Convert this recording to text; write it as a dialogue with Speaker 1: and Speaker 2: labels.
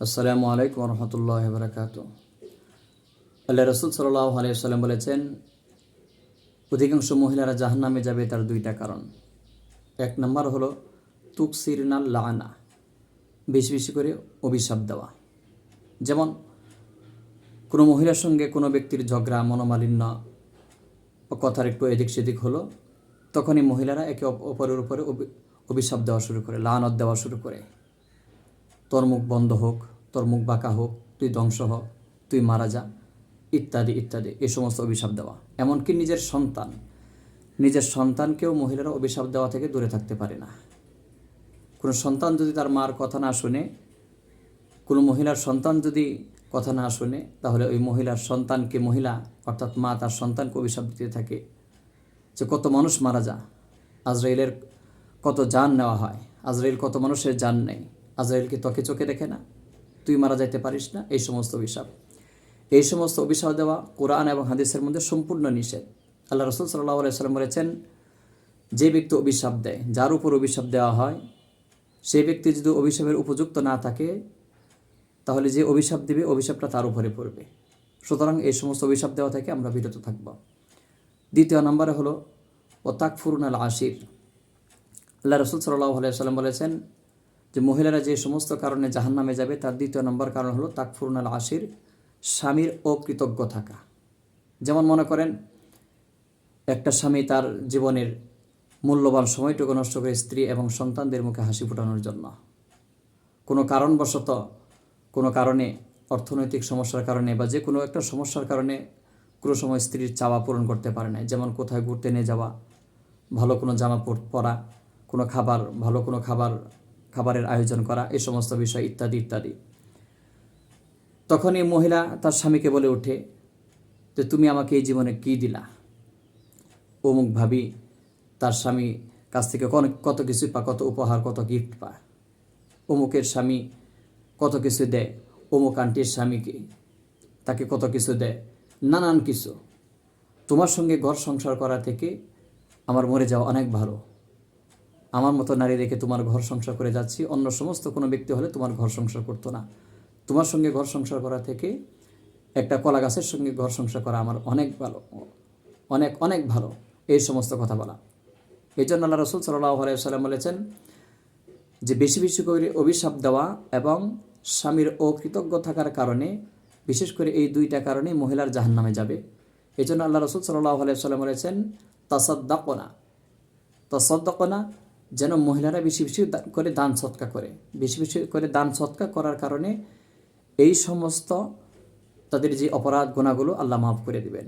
Speaker 1: আসসালামু আলাইকুম রহমতুল্লাহি ওয়া বারাকাতুহু। আল্লাহ রাসূল সাল্লাল্লাহু আলাইহি ওয়াসাল্লাম বলেছেন, অধিকাংশ মহিলারা জাহান্নামে যাবে তার দুইটা কারণ। এক নম্বর হলো তুকসিরনাল লানা, বেশি বেশি করে অভিশাপ দেওয়া। যেমন কোনো মহিলার সঙ্গে কোনো ব্যক্তির ঝগড়া, মনোমালিন্য, কথার একটু এদিক সেদিক হলো, তখনই মহিলারা একে অপরের উপরে অভিশাপ দেওয়া শুরু করে, লানত দেওয়া শুরু করে। তোর মুখ বন্ধ হোক, তোর মুখ বাঁকা হোক, তুই ধ্বংস হোক, তুই মারা যা, ইত্যাদি ইত্যাদি, এই সমস্ত অভিশাপ দেওয়া। এমনকি নিজের সন্তানকেও মহিলারা অভিশাপ দেওয়া থেকে দূরে থাকতে পারে না। কোনো সন্তান যদি তার মার কথা না শুনে, কোনো মহিলার সন্তান যদি কথা না শুনে, তাহলে ওই মহিলার সন্তানকে, মহিলা অর্থাৎ মা তার সন্তানকে অভিশাপ দিতে থাকে যে কত মানুষ মারা যা, আজরাইলের কত জান নেওয়া হয়, আজরাইল কত মানুষের জান নেই, আজরাইলকে তোকে চোখে দেখে না, তুই মারা যাইতে পারিস না, এই সমস্ত অভিশাপ দেওয়া কোরআন এবং হাদিসের মধ্যে সম্পূর্ণ নিষেধ। আল্লাহ রাসূল সাল্লাল্লাহু আলাইহি ওয়াসাল্লাম বলেছেন, যে ব্যক্তি অভিশাপ দেয়, যার উপর অভিশাপ দেওয়া হয়, সেই ব্যক্তি যদি অভিশাপের উপযুক্ত না থাকে, তাহলে যে অভিশাপ দিবে অভিশাপটা তার উপরে পড়বে। সুতরাং এই সমস্ত অভিশাপ দেওয়া থেকে আমরা বিরত থাকব। দ্বিতীয় নম্বরে হলো ও তাকফুরুনাল আশির। আল্লাহ রাসূল সাল্লাল্লাহু আলাইহি ওয়াসাল্লাম বলেছেন যে মহিলারা যে সমস্ত কারণে জাহান্নামে যাবে তার দ্বিতীয় নম্বর কারণ হলো তাকফুরুনাল আশির, স্বামীর অকৃতজ্ঞ থাকা। যেমন মনে করেন, একটা স্বামী তার জীবনের মূল্যবান সময়টুকু নষ্ট করে স্ত্রী এবং সন্তানদের মুখে হাসি ফোটানোর জন্য, কোনো কারণবশত, কোনো কারণে, অর্থনৈতিক সমস্যার কারণে বা যে কোনো একটা সমস্যার কারণে কোনো সময় স্ত্রীর চাওয়া পূরণ করতে পারে না। যেমন কোথায় ঘুরতে নিয়ে যাওয়া, ভালো কোনো জামা পরা, কোনো খাবার, ভালো কোনো খাবারের আয়োজন করা, এই সমস্ত বিষয় ইত্যাদি ইত্যাদি। তখনই মহিলা তার স্বামীকে বলে ওঠে যে তুমি আমাকে এই জীবনে কী দিলা। অমুক ভাবি তার স্বামী কাছ থেকে কত কিছু পায়, কত উপহার, কত গিফট পায়। অমুকের স্বামী কত কিছু দেয়, অমুক আন্টির স্বামীকে তাকে কত কিছু দেয়, নানান কিছু। তোমার সঙ্গে ঘর সংসার করা থেকে আমার মরে যাওয়া অনেক ভালো। আমার মতো নারী রেখে তোমার ঘর সংসার করে যাচ্ছি, অন্য সমস্ত কোনো ব্যক্তি হলে তোমার ঘর সংসার করতো না। তোমার সঙ্গে ঘর সংসার করা থেকে একটা কলা গাছের সঙ্গে ঘর সংসার করা আমার অনেক ভালো, অনেক অনেক ভালো, এই সমস্ত কথা বলা। এই জন্য আল্লাহ রাসূল সাল্লাল্লাহু আলাইহি ওয়াসাল্লাম বলেছেন যে বেশি বেশি করে অভিশাপ দেওয়া এবং স্বামীর অকৃতজ্ঞ থাকার কারণে, বিশেষ করে এই দুইটা কারণে মহিলার জাহান্নামে যাবে। এই জন্য আল্লাহ রাসূল সাল্লাল্লাহু আলাইহি ওয়াসাল্লাম বলেছেন তাসাদ্দাকনা, যেন মহিলারা বেশি বেশি করে দান সৎকা করে। বেশি বেশি করে দান সৎকা করার কারণে এই সমস্ত তাদের যে অপরাধ গুনাহগুলো আল্লাহ মাফ করে দিবেন।